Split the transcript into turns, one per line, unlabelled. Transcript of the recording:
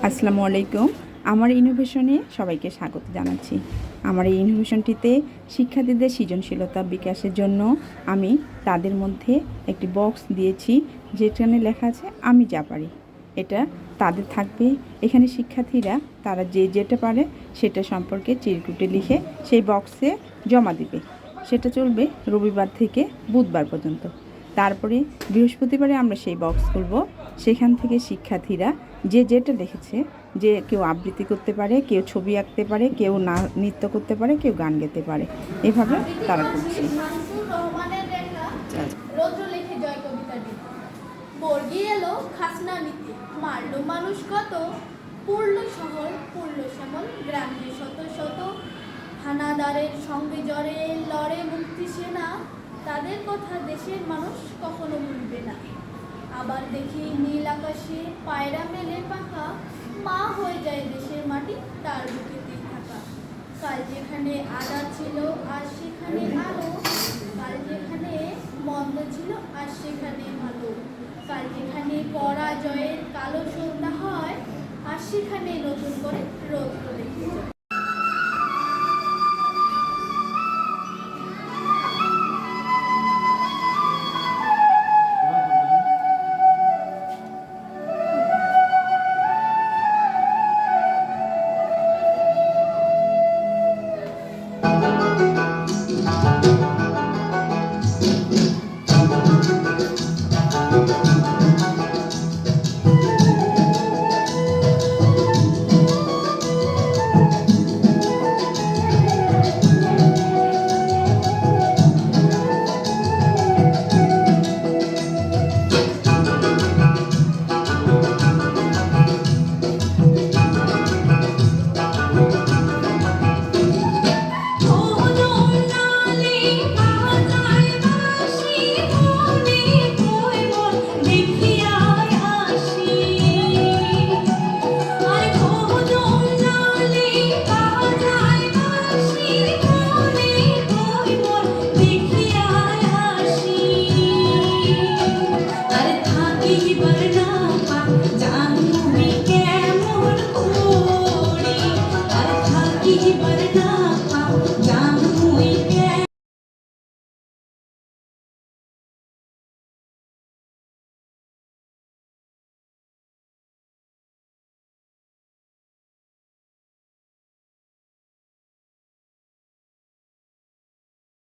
আসসালামু আলাইকুম। আমার ইনোভেশনে সবাইকে স্বাগত জানাচ্ছি। আমার এই ইনোভেশনটিতে শিক্ষার্থীদের সৃজনশীলতা বিকাশের জন্য আমি তাদের মধ্যে একটি বক্স দিয়েছি, যেখানে লেখা আছে আমি যা পারি। এটা তাদের থাকবে। এখানে শিক্ষার্থীরা তারা যে যেটা পারে সেটা সম্পর্কে চিরকুটে লিখে সেই বক্সে জমা দিবে। সেটা চলবে রবিবার থেকে বুধবার পর্যন্ত। তারপরে বৃহস্পতিবারে আমরা সেই বক্স খুলব। সেখান থেকে শিক্ষার্থীরা যে যেটা লিখেছে, যে কেউ আবৃত্তি করতে পারে, কেউ ছবি আঁকতে পারে, কেউ নৃত্য করতে পারে, কেউ গান গেতে পারে। এভাবে তারা করছে।
রৌদ্র লেখে জয় কবিতাটি, বর্গি এলো খাসনা নিতে, মারলো মানুষ কত, পড়ল শহর পড়ল শ্যামল, গ্রামে শত শত, হানাদারের সঙ্গে জড়ে লড়ে মুক্তি সেনা, তাদের কথা দেশের মানুষ কখনো ভুলবে না। আবার দেখি নীল আকাশে পায়রা মেলে পাখা, মা হয়ে যায় দেশের মাটি তার বুকেতেই থাকা। কাল যেখানে আদা ছিল আর সেখানে আলো, কাল যেখানে মন্দ ছিল আর সেখানে ভালো, কাল যেখানে পরাজয়ের কালো